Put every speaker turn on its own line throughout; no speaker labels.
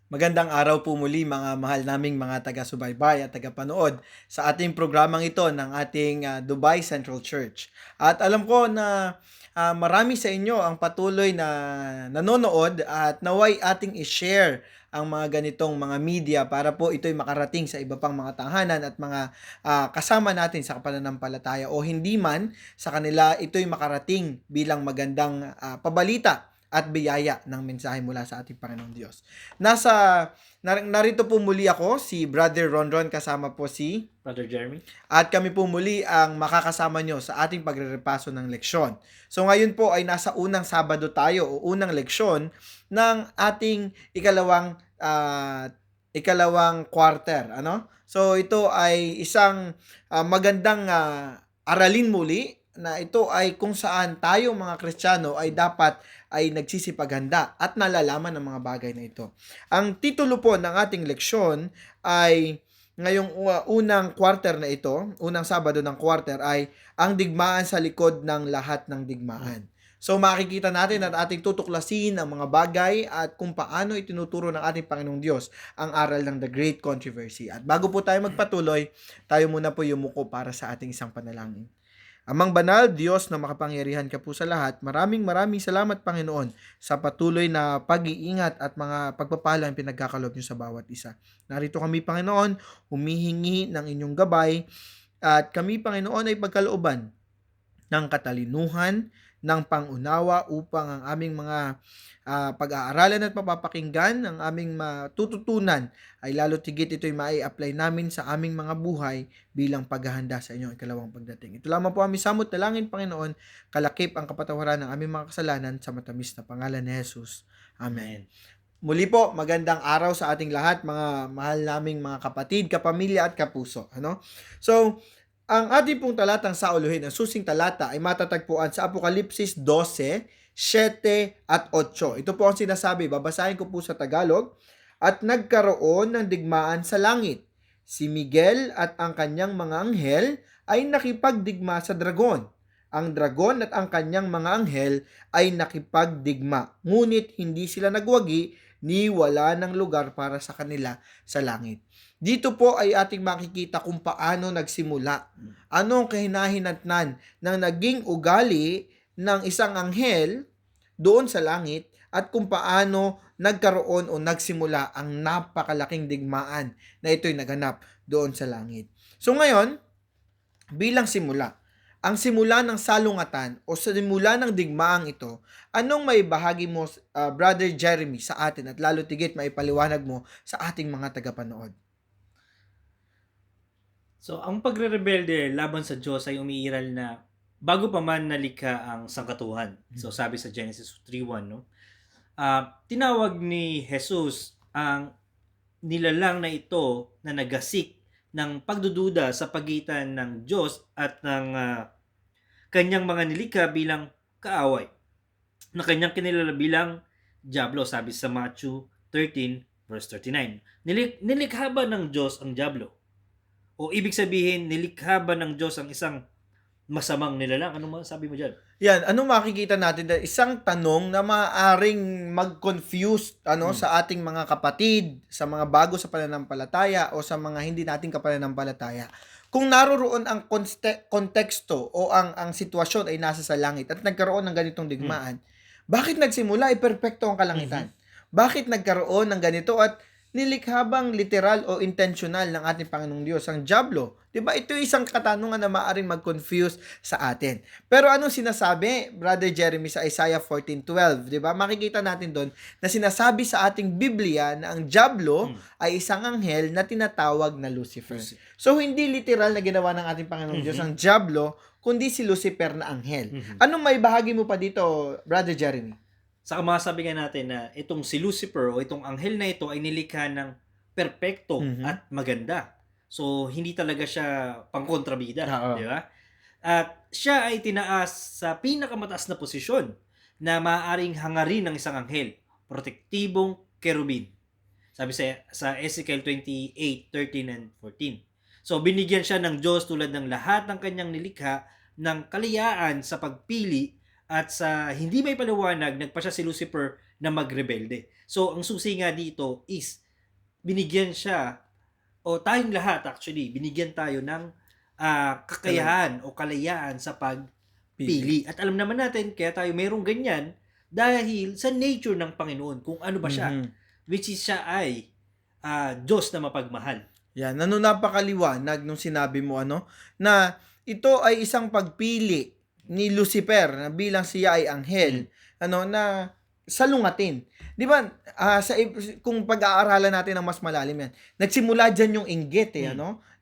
Magandang araw po muli mga mahal naming mga taga-subaybay at taga-panood sa ating programang ito ng ating Dubai Central Church. At alam ko na marami sa inyo ang patuloy na nanonood at naway ating i-share ang mga ganitong mga media para po ito'y makarating sa iba pang mga tahanan at mga kasama natin sa pananampalataya o hindi man sa kanila ito'y makarating bilang magandang pabalita at biyaya ng mensahe mula sa ating Panginoong Diyos. Narito po muli ako, si Brother Ronron, kasama po si
Brother Jeremy?
at kami po muli ang makakasama nyo sa ating pagrerepaso ng leksyon. So ngayon po ay nasa unang Sabado tayo o unang leksyon ng ating ikalawang quarter. So ito ay isang magandang aralin muli na ito ay kung saan tayo mga Kristiyano ay dapat ay nagsisipaghanda at nalalaman ng mga bagay na ito. Ang titulo po ng ating leksyon ay ngayong unang quarter na ito, unang Sabado ng quarter ay ang digmaan sa likod ng lahat ng digmaan. So makikita natin at ating tutuklasin ang mga bagay at kung paano itinuturo ng ating Panginoong Diyos ang aral ng The Great Controversy. At bago po tayo magpatuloy, tayo muna po yumuko para sa ating isang panalangin. Amang banal, Diyos na makapangyarihan ka po sa lahat, maraming salamat Panginoon sa patuloy na pag-iingat at mga pagpapalang pinagkakalob niyo sa bawat isa. Narito kami Panginoon, humihingi ng inyong gabay at kami Panginoon ay pagkalooban ng katalinuhan, ng pangunawa upang ang aming mga pag-aaralan at mapapakinggan, ang aming matututunan ay lalo tigit ito'y mai-apply namin sa aming mga buhay bilang paghahanda sa inyong ikalawang pagdating. Ito lamang po aming samot dalangin, Panginoon, kalakip ang kapatawaran ng aming mga kasalanan sa matamis na pangalan ni Jesus. Amen. Muli po, magandang araw sa ating lahat, mga mahal naming mga kapatid, kapamilya at kapuso. So, ang ating pong talatang sauluhin, ang susing talata ay matatagpuan sa Apokalipsis 12, 7 at 8. Ito po ang sinasabi, babasahin ko po sa Tagalog. At nagkaroon ng digmaan sa langit. Si Miguel at ang kanyang mga anghel ay nakipagdigma sa dragon. Ang dragon at ang kanyang mga anghel ay nakipagdigma. Ngunit hindi sila nagwagi ni wala ng lugar para sa kanila sa langit. Dito po ay ating makikita kung paano nagsimula. Anong kahinahinatnan ng naging ugali ng isang anghel doon sa langit at kung paano nagkaroon o nagsimula ang napakalaking digmaan na ito'y naganap doon sa langit. So ngayon, bilang simula, ang simula ng salungatan o simula ng digmaang ito, anong may bahagi mo, Brother Jeremy, sa atin at lalo tigit maipaliwanag mo sa ating mga tagapanood?
So, ang pagre-rebelde laban sa Diyos ay umiiral na bago pa man nalikha ang sangkatuhan. So, sabi sa Genesis 3:1, no? Tinawag ni Jesus ang nilalang na ito na nagasik ng pagdududa sa pagitan ng Diyos at ng kanyang mga nilikha bilang kaaway, na kanyang kinilala bilang Diablo, sabi sa Matthew 13 verse 39. Nilikha ba ng Diyos ang Diablo? O ibig sabihin, nilikha ba ng Diyos ang isang masamang nilalang? Ano masasabi mo dyan?
Yan, ano makikita natin na isang tanong na maaaring mag-confuse sa ating mga kapatid, sa mga bago sa pananampalataya o sa mga hindi nating kapananampalataya. Kung naroroon ang konteksto o ang sitwasyon ay nasa sa langit at nagkaroon ng ganitong digmaan, bakit nagsimula? Perpekto ang kalangitan. Bakit nagkaroon ng ganito at nilikha bang literal o intentional ng ating Panginoong Diyos ang Diablo? Diba? Ito isang katanungan na maaaring mag-confuse sa atin. Pero anong sinasabi, Brother Jeremy, sa Isaiah 14:12? Diba? Makikita natin doon na sinasabi sa ating Biblia na ang Diablo ay isang anghel na tinatawag na Lucifer. So, hindi literal na ginawa ng ating Panginoong Diyos ang Diablo, kundi si Lucifer na anghel. Anong may bahagi mo pa dito, Brother Jeremy?
Saka masasabi nga natin na itong si Lucifer o itong anghel na ito ay nilikha ng perpekto at maganda. So, hindi talaga siya pangkontrabida. Di ba? At siya ay tinaas sa pinakamataas na posisyon na maaaring hangarin ng isang anghel, protektibong kerubin. Sabi sa Ezekiel 28:13 and 14. So, binigyan siya ng Diyos tulad ng lahat ng kanyang nilikha ng kalayaan sa pagpili at sa hindi may paliwanag, nagpa siya si Lucifer na magrebelde. So, ang susi nga dito is binigyan siya, o tayong lahat actually, binigyan tayo ng kakayahan o kalayaan sa pagpili. At alam naman natin, kaya tayo mayroong ganyan dahil sa nature ng Panginoon, kung ano ba siya.
Mhm.
Which is siya ay Diyos na mapagmahal.
Yan, napakaliwanag nung sinabi mo na ito ay isang pagpili ni Lucifer na bilang siya ay anghel, na salungatin. 'Di ba? Kung pag-aaralan natin ng mas malalim 'yan. Nagsimula diyan yung inggit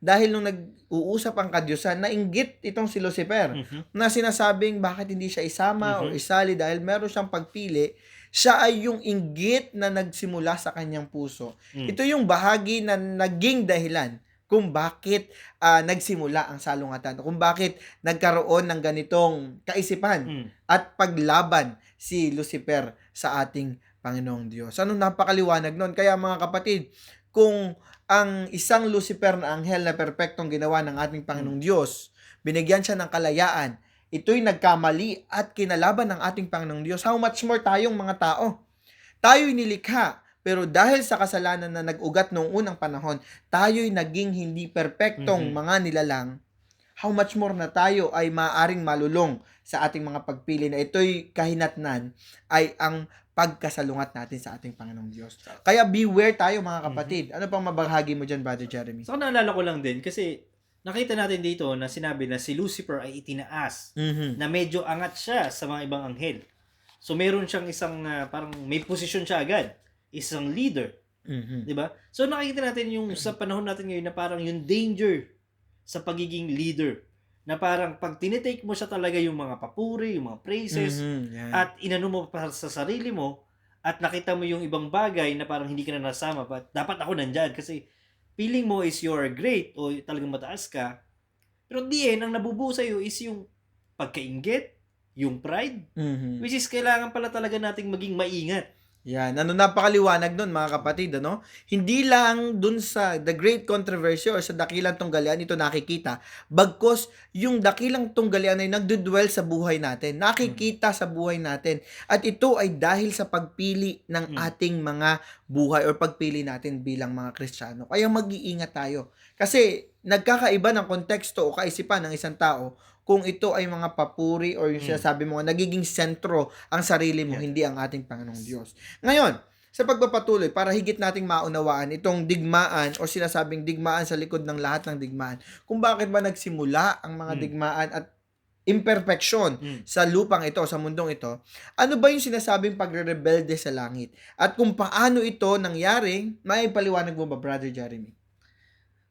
dahil nung nag-uusap ang kadyusan, nainggit itong si Lucifer na sinasabing bakit hindi siya isama o isali dahil meron siyang pagpili. Siya ay yung inggit na nagsimula sa kanyang puso. Ito yung bahagi na naging dahilan kung bakit nagsimula ang salungatan, kung bakit nagkaroon ng ganitong kaisipan at paglaban si Lucifer sa ating Panginoong Diyos. Napakaliwanag nun. Kaya mga kapatid, kung ang isang Lucifer na anghel na perpektong ginawa ng ating Panginoong Diyos, binigyan siya ng kalayaan, ito'y nagkamali at kinalaban ng ating Panginoong Diyos, how much more tayong mga tao? Tayo'y nilikha, pero dahil sa kasalanan na nag-ugat noong unang panahon, tayo'y naging hindi perpektong mga nilalang. How much more na tayo ay maaring malulong sa ating mga pagpili na ito'y kahinatnan ay ang pagkasalungat natin sa ating Panginoong Diyos. Kaya beware tayo mga kapatid. Ano pang mabahagi mo dyan, Brother Jeremy?
So, naalala ko lang din kasi nakita natin dito na sinabi na si Lucifer ay itinaas, na medyo angat siya sa mga ibang anghel. So, meron siyang isang, parang may posisyon siya agad. Isang leader. Di ba? So, nakikita natin yung sa panahon natin ngayon na parang yung danger sa pagiging leader. Na parang pag tinitake mo siya talaga yung mga papuri, yung mga praises, at inano mo pa sa sarili mo, at nakita mo yung ibang bagay na parang hindi ka na nasama, but dapat ako nandyan kasi feeling mo is you're great o talagang mataas ka. Pero di ang nabubuo sa'yo is yung pagkainggit, yung pride, which is kailangan pala talaga nating maging maingat.
Yan, napakaliwanag nun mga kapatid, Hindi lang dun sa the great controversy or sa dakilang tunggalian ito nakikita, bagkos yung dakilang tunggalian ay nagdudwell sa buhay natin, nakikita sa buhay natin. At ito ay dahil sa pagpili ng ating mga buhay or pagpili natin bilang mga Kristiyano. Kaya mag-iingat tayo. Kasi nagkakaiba ng konteksto o kaisipan ng isang tao kung ito ay mga papuri or yung sinasabi mo, nagiging sentro ang sarili mo, hindi ang ating Panginoong Diyos. Ngayon, sa pagpapatuloy, para higit nating maunawaan itong digmaan o sinasabing digmaan sa likod ng lahat ng digmaan, kung bakit ba nagsimula ang mga digmaan at imperfection sa lupang ito, sa mundong ito, ano ba yung sinasabing pagre-rebelde sa langit? At kung paano ito nangyari, may paliwanag mo ba, Brother Jeremy?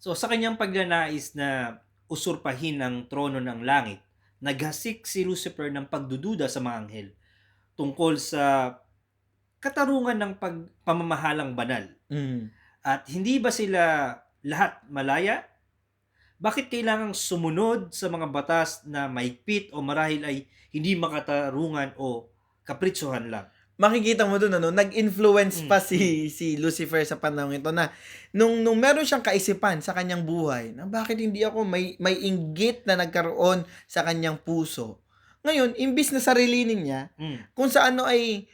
So, sa kanyang pagnanais na usurpahin ang trono ng langit, naghasik si Lucifer ng pagdududa sa mga anghel tungkol sa katarungan ng pamamahalang banal. At hindi ba sila lahat malaya? Bakit kailangang sumunod sa mga batas na mahigpit o marahil ay hindi makatarungan o kapritsohan lang?
Makikita mo doon nag-influence pa si Lucifer sa panahon ito na nung meron siyang kaisipan sa kanyang buhay na bakit hindi ako may inggit na nagkaroon sa kanyang puso. Ngayon, imbis na sarilinin niya, kung sa ay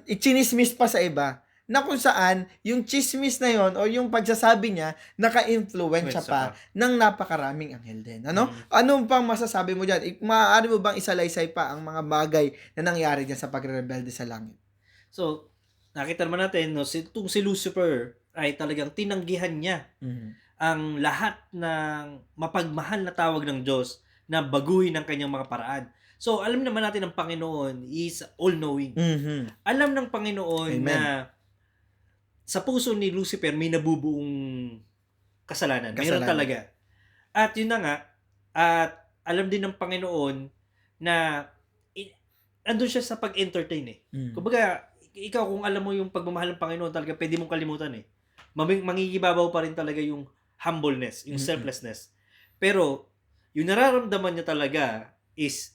ichinismis pa sa iba, na kung saan yung chismis na yon o yung pagsasabi niya naka-influensya pa ng napakaraming anghel din. Ano pang masasabi mo diyan? Maaari mo bang isalaysay pa ang mga bagay na nangyari diyan sa pagrebelde sa langit?
So, nakita naman natin si Lucifer ay talagang tinanggihan niya ang lahat ng mapagmahal na tawag ng Diyos na baguhin ang kanyang mga paraan. So, alam naman natin ang Panginoon is all-knowing. Alam ng Panginoon na sa puso ni Lucifer may nabubuong kasalanan. Mayroon talaga. At yun na nga, at alam din ng Panginoon na andun siya sa pag-entertain Kumbaga, ikaw kung alam mo yung pagmamahal ng Panginoon talaga, pwede mong kalimutan Mangigibabaw pa rin talaga yung humbleness, yung selflessness. Pero, yung nararamdaman niya talaga is,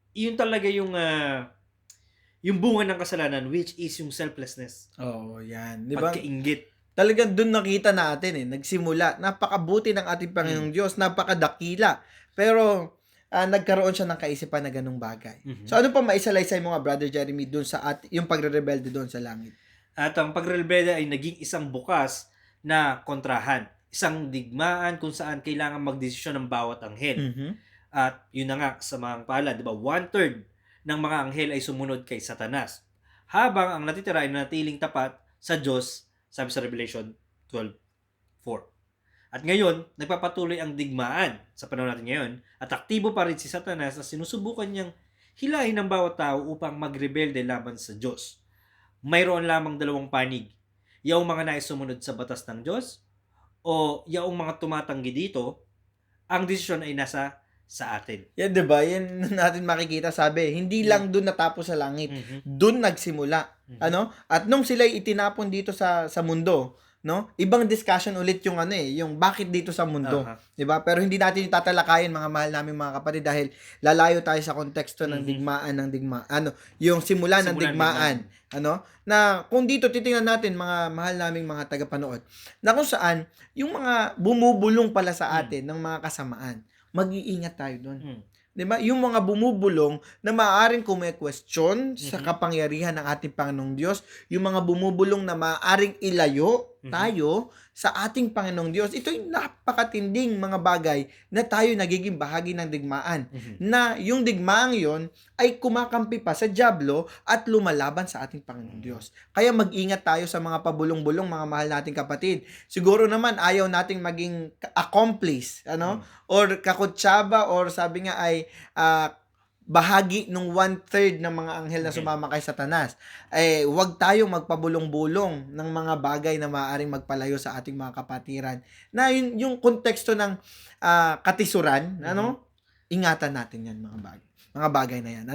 yun talaga yung bunga ng kasalanan, which is yung selflessness.
Oo, yan. Di ba?
Pagkainggit.
Talagang doon nakita natin nagsimula. Napakabuti ng ating Panginoong Diyos, napakadakila. Pero nagkaroon siya ng kaisipan na ganung bagay.
Mhm.
So ano pa maisalaysay mo nga, Brother Jeremy, dun sa yung pagre-rebelde doon sa langit?
At ang pagrebelde ay naging isang bukas na kontrahan. Isang digmaan kung saan kailangan magdesisyon ng bawat anghel.
Mhm.
At yun na nga sa mga palad, di ba? 1/3 ng mga anghel ay sumunod kay Satanas. Habang ang natitira ay nanatiling tapat sa Diyos, sabi sa Revelation 12:4. At ngayon, nagpapatuloy ang digmaan sa panahon natin ngayon at aktibo pa rin si Satanas na sinusubukan niyang hilahin ng bawat tao upang magrebelde laban sa Diyos. Mayroon lamang dalawang panig. Yaong mga nais sumunod sa batas ng Diyos o yaong mga tumatanggi dito, ang desisyon ay nasa sa atin.
Yan, di ba? Yan natin makikita, sabi, hindi lang doon natapos sa langit.
Mhm.
Doon nagsimula.
Mhm.
Ano? At nung sila itinapon dito sa mundo, no? Ibang discussion ulit yung yung bakit dito sa mundo,
Aha.
'di ba? Pero hindi natin tatalakayin, mga mahal naming mga kapatid, dahil lalayo tayo sa konteksto ng yung simula ng digmaan, na kung dito titingnan natin, mga mahal naming mga tagapanood, na kung saan yung mga bumubulong pala sa atin ng mga kasamaan, mag-iingat tayo doon.
Mm.
'Di ba? Yung mga bumubulong na maaaring kume-question sa kapangyarihan ng ating Panginoong Diyos, yung mga bumubulong na maaaring ilayo tayo sa ating Panginoong Diyos. Ito'y napakatinding mga bagay na tayo nagiging bahagi ng digmaan. Na yung digmaang yon ay kumakampi pa sa dyablo at lumalaban sa ating Panginoong Diyos. Kaya mag-ingat tayo sa mga pabulong-bulong, mga mahal nating kapatid. Siguro naman ayaw nating maging accomplice, or kakutsaba, or sabi nga ay bahagi ng 1/3 ng mga anghel na sumama kay Satanas. Huwag tayong magpabulong-bulong ng mga bagay na maaaring magpalayo sa ating mga kapatiran. Na yung konteksto ng katisuran, ingatan natin yan, mga bagay na yan,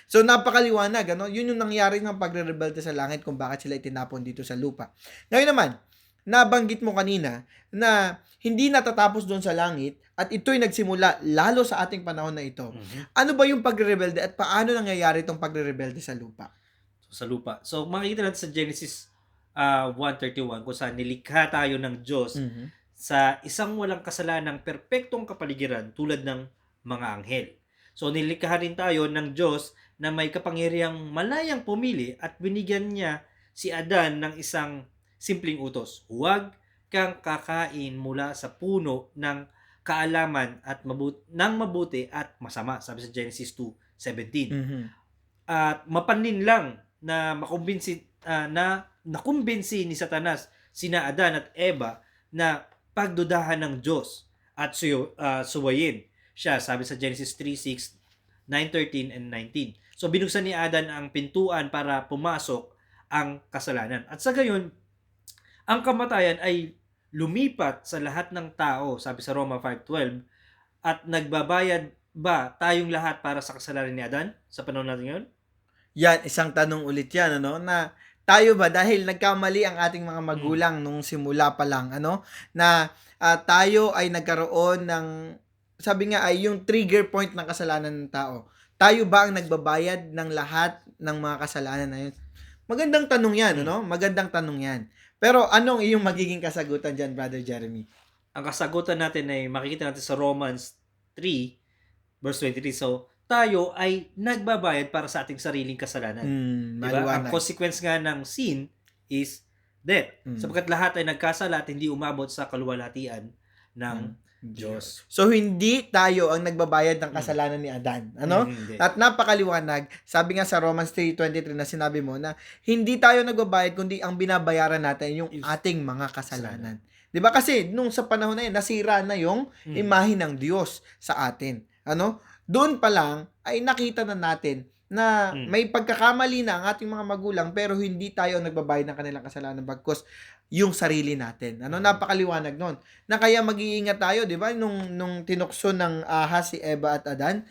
So napakaliwanag, yun yung nangyari ng pagre-rebelde sa langit kung bakit sila itinapon dito sa lupa. Ngayon naman, nabanggit mo kanina na hindi natatapos doon sa langit at ito'y nagsimula lalo sa ating panahon na ito. Ano ba yung pagre-rebelde at paano nangyayari itong pagre-rebelde sa lupa?
Sa lupa. So makikita natin sa Genesis 1:31 kung saan nilikha tayo ng Diyos sa isang walang kasalanang perpektong kapaligiran tulad ng mga anghel. So nilikha rin tayo ng Diyos na may kapangyarihang malayang pumili at binigyan niya si Adan ng isang simpleng utos. Huwag kang kakain mula sa puno ng kaalaman at ng mabuti at masama, sabi sa Genesis 2:17. At mapanin lang na nakumbinsi ni Satanas sina Adan at Eva na pagdudahan ng Diyos at suwayin siya, sabi sa Genesis 3:6, 9:13 and 19. So binuksan ni Adan ang pintuan para pumasok ang kasalanan. At sa gayon, ang kamatayan ay lumipat sa lahat ng tao, sabi sa Roma 5:12, at nagbabayad ba tayong lahat para sa kasalanan ni Adan sa panahon natin ngayon?
Yan, isang tanong ulit yan, na tayo ba, dahil nagkamali ang ating mga magulang nung simula pa lang, na tayo ay nagkaroon ng, sabi nga ay yung trigger point ng kasalanan ng tao. Tayo ba ang nagbabayad ng lahat ng mga kasalanan na yun? Magandang tanong yan, Magandang tanong yan. Pero anong iyong magiging kasagutan dyan, Brother Jeremy?
Ang kasagutan natin ay makikita natin sa Romans 3:23. So, tayo ay nagbabayad para sa ating sariling kasalanan. Diba? Ang consequence nga ng sin is death. Sapagkat lahat ay nagkasala at hindi umabot sa kaluwalhatian ng Diyos.
So, hindi tayo ang nagbabayad ng kasalanan ni Adan. At napakaliwanag, sabi nga sa Romans 3:23 na sinabi mo na hindi tayo nagbabayad, kundi ang binabayaran natin yung ating mga kasalanan. Diba? Kasi nung sa panahon na yun, nasira na yung imahe ng Diyos sa atin. Doon pa lang ay nakita na natin na may pagkakamali na ang ating mga magulang, pero hindi tayo nagbabayad ng kanilang kasalanan, bagkus yung sarili natin. Napakaliwanag nun. Na kaya mag-iingat tayo, di ba? Nung tinukso ng ahas si Eva at Adan,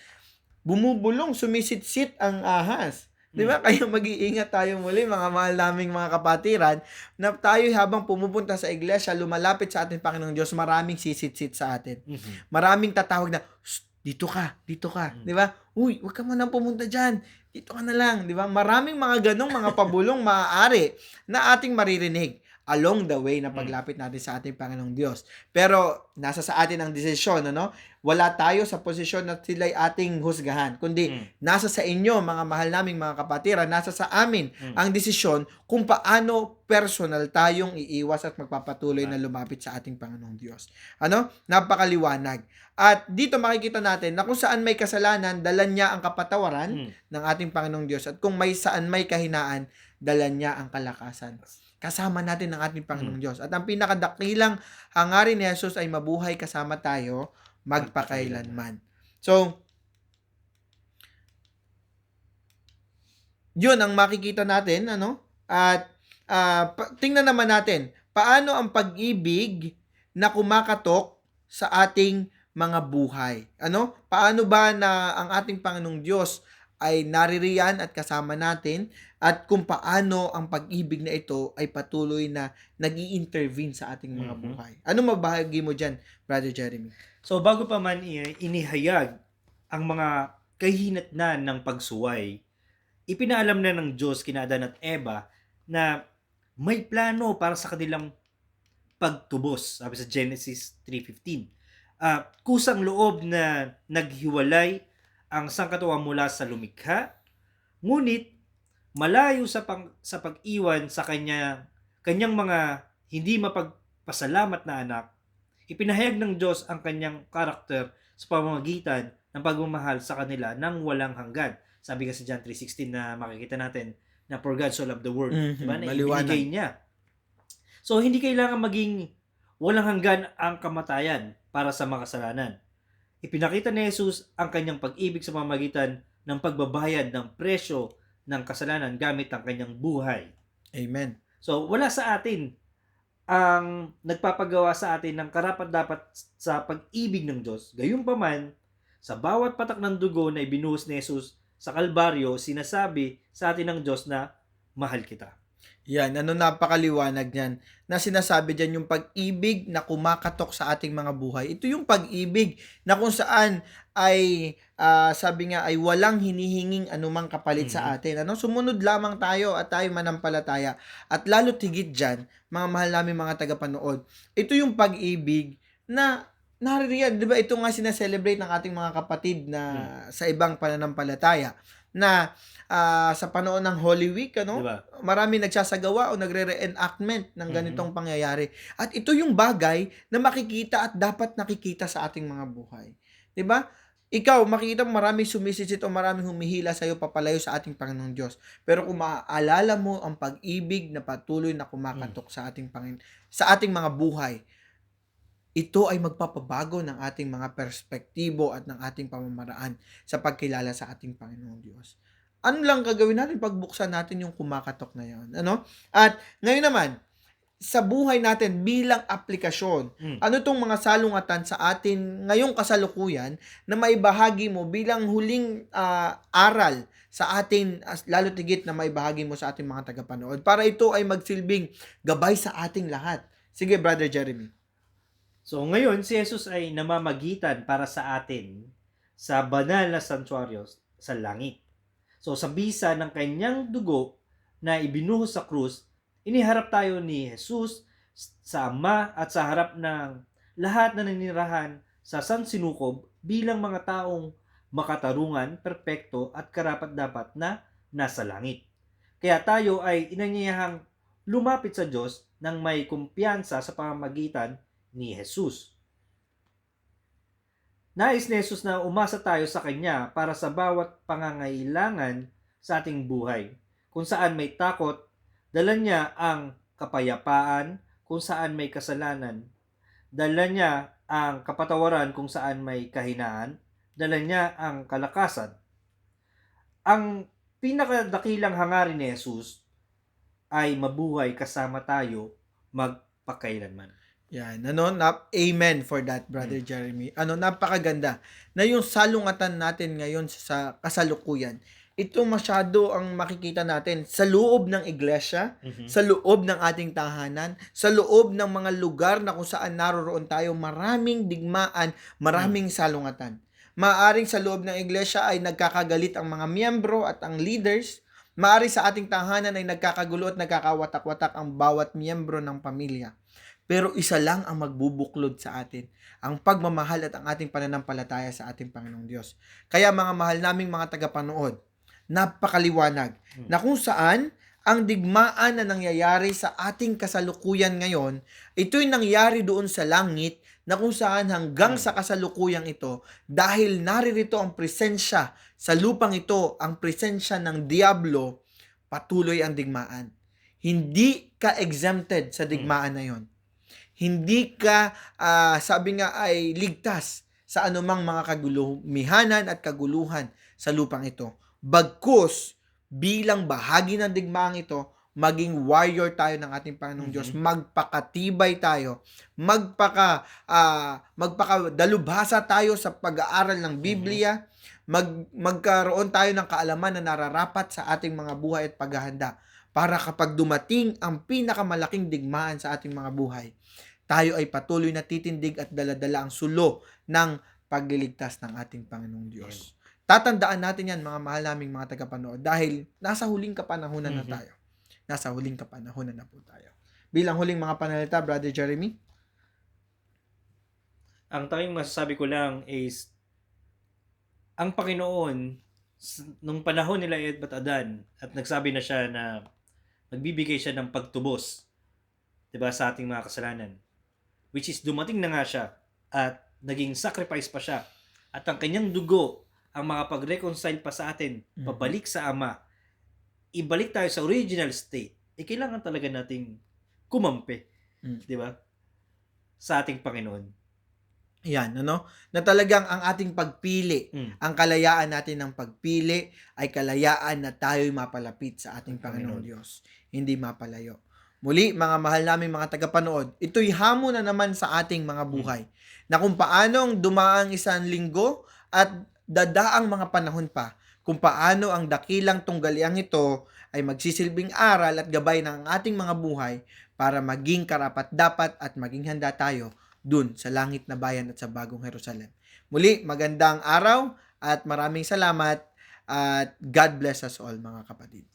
bumubulong, sumisit-sit ang ahas. Di ba? Kaya mag-iingat tayo muli, mga mahal naming mga kapatiran, na tayo habang pumupunta sa iglesia, lumalapit sa ating Panginoong Diyos, maraming sisit-sit sa atin. Maraming tatawag na, dito ka. Di ba? Uy, wag ka man pumunta dyan. Dito ka na lang. Di ba? Maraming mga ganong mga pabulong maaari na ating maririnig along the way na paglapit natin sa ating Panginoong Diyos. Pero, nasa sa atin ang desisyon, wala tayo sa posisyon na sila'y ating husgahan, kundi nasa sa inyo, mga mahal naming mga kapatiran, nasa sa amin ang desisyon kung paano personal tayong iiwas at magpapatuloy na lumapit sa ating Panginoong Diyos. Napakaliwanag. At dito makikita natin na kung saan may kasalanan, dala niya ang kapatawaran ng ating Panginoong Diyos. At kung saan may kahinaan, dala niya ang kalakasan. Kasama natin ang ating Panginoong Diyos. At ang pinakadakilang hangarin ni Jesus ay mabuhay kasama tayo magpakailanman. So, yun ang makikita natin, At tingnan naman natin, paano ang pag-ibig na kumakatok sa ating mga buhay? Paano ba na ang ating Panginoong Diyos ay naririyan at kasama natin, at kung paano ang pag-ibig na ito ay patuloy na nag-i-intervene sa ating mga buhay. Ano mabahagi mo dyan, Brother Jeremy?
So, bago pa man inihayag ang mga kahinatnan ng pagsuway, ipinaalam na ng Diyos kina Adan at Eva na may plano para sa kanilang pagtubos. Sabi sa Genesis 3:15. Kusang loob na naghiwalay ang sangkatuwang mula sa lumikha, ngunit malayo sa pag-iwan sa kanyang mga hindi mapagpasalamat na anak, ipinahayag ng Diyos ang kanyang karakter sa pamamagitan ng pagmamahal sa kanila ng walang hanggan. Sabi kasi John 3:16 na makikita natin na for God so loved the world. Diba? Na ibinigay niya. So, hindi kailangan maging walang hanggan ang kamatayan para sa makasalanan. Ipinakita ni Jesus ang kanyang pag-ibig sa pamamagitan ng pagbabayad ng presyo ng kasalanan gamit ang kanyang buhay.
Amen.
So, wala sa atin ang nagpapagawa sa atin ng karapat-dapat sa pag-ibig ng Diyos. Gayunpaman, sa bawat patak ng dugo na ibinuhos ni Jesus sa Kalbaryo, sinasabi sa atin ng Diyos na mahal kita.
Yan, napakaliwanag niyan na sinasabi diyan yung pag-ibig na kumakatok sa ating mga buhay. Ito yung pag-ibig na kung saan ay sabi nga ay walang hinihinging anumang kapalit sa atin. Sumunod lamang tayo at tayo manampalataya. At lalo tigit diyan, mga mahal namin mga tagapanood, ito yung pag-ibig na naririyan, 'di ba? Ito nga sineselebrate ng ating mga kapatid na sa ibang pananampalataya na sa panahon ng Holy Week,
Diba?
marami nagsasagawa o nagre-reenactment ng ganitong pangyayari. At ito yung bagay na makikita at dapat nakikita sa ating mga buhay. 'Di ba? Ikaw, makikita mo maraming sumisit o maraming humihila sa iyo papalayo sa ating Panginoong Diyos. Pero kung maaalala mo ang pag-ibig na patuloy na kumakatok sa ating sa ating mga buhay, ito ay magpapabago ng ating mga perspektibo at ng ating pamamaraan sa pagkilala sa ating Panginoong Diyos. Ano lang gagawin natin? Pagbuksan natin yung kumakatok na yun. At ngayon naman, sa buhay natin bilang aplikasyon, ano itong mga salungatan sa atin ngayong kasalukuyan na maibahagi mo bilang huling aral sa atin, lalo tigit na maibahagi mo sa ating mga tagapanood para ito ay magsilbing gabay sa ating lahat. Sige, Brother Jeremy.
So ngayon, si Jesus ay namamagitan para sa atin sa banal na santuaryo sa langit. So sa bisa ng kanyang dugo na ibinuhos sa krus, iniharap tayo ni Jesus sa Ama at sa harap ng lahat na naninirahan sa sansinukob bilang mga taong makatarungan, perpekto at karapat-dapat na nasa langit. Kaya tayo ay inanyayahang lumapit sa Diyos nang may kumpiyansa sa pamamagitan ni Jesus. Nais ni Jesus na umasa tayo sa Kanya para sa bawat pangangailangan sa ating buhay. Kung saan may takot, dala niya ang kapayapaan. Kung saan may kasalanan, dala niya ang kapatawaran. Kung saan may kahinaan, dala niya ang kalakasan. Ang pinakadakilang hangarin ni Jesus ay mabuhay kasama tayo magpakailanman.
Yan, amen for that, Brother Jeremy. Napakaganda na yung salungatan natin ngayon sa kasalukuyan. Ito masyado ang makikita natin sa loob ng iglesia, sa loob ng ating tahanan, sa loob ng mga lugar na kung saan naroroon tayo, maraming digmaan, maraming salungatan. Maaring sa loob ng iglesia ay nagkakagalit ang mga miyembro at ang leaders. Maaring sa ating tahanan ay nagkakagulo at nagkakawatak-watak ang bawat miyembro ng pamilya. Pero isa lang ang magbubuklod sa atin, ang pagmamahal at ang ating pananampalataya sa ating Panginoong Diyos. Kaya mga mahal naming mga tagapanood, napakaliwanag na kung saan ang digmaan na nangyayari sa ating kasalukuyan ngayon, ito'y nangyari doon sa langit na kung saan hanggang sa kasalukuyang ito, dahil naririto ang presensya sa lupang ito, ang presensya ng Diablo, patuloy ang digmaan. Hindi ka exempted sa digmaan na yon. Hindi ka, sabi nga ay ligtas sa anumang mga kagulumihanan at kaguluhan sa lupang ito. Bagkus, bilang bahagi ng digmaang ito, maging warrior tayo ng ating Panginoong Diyos, magpakatibay tayo, magpakadalubhasa tayo sa pag-aaral ng Biblia, magkaroon tayo ng kaalaman na nararapat sa ating mga buhay at paghahanda para kapag dumating ang pinakamalaking digmaan sa ating mga buhay, tayo ay patuloy na titindig at daladala ang sulo ng pagliligtas ng ating Panginoong Diyos. Tatandaan natin yan, mga mahal naming mga tagapanood, dahil nasa huling kapanahunan na tayo. Nasa huling kapanahunan na po tayo. Bilang huling mga panalita, Brother Jeremy?
Ang tanging masasabi ko lang is, ang Panginoon, nung panahon nila Ed at Adan, at nagsabi na siya na nagbibigay siya ng pagtubos, 'di ba, sa ating mga kasalanan. Which is dumating na nga siya at naging sacrifice pa siya. At ang kanyang dugo ang makapag-reconcile pa sa atin, pabalik sa Ama. Ibalik tayo sa original state. Kailangan talaga nating kumampi, 'di ba? Sa ating Panginoon.
Yan, ano? Na talagang ang ating pagpili, ang kalayaan natin ng pagpili ay kalayaan na tayo'y mapalapit sa ating Panginoong Diyos, hindi mapalayo. Muli, mga mahal naming mga tagapanood, ito'y hamon na naman sa ating mga buhay, na kung paanong dumaang isang linggo at dadaang mga panahon pa, kung paano ang dakilang tunggaliang ito ay magsisilbing aral at gabay ng ating mga buhay para maging karapat-dapat at maging handa tayo dun sa langit na bayan at sa bagong Jerusalem. Muli, magandang araw at maraming salamat at God bless us all, mga kapatid.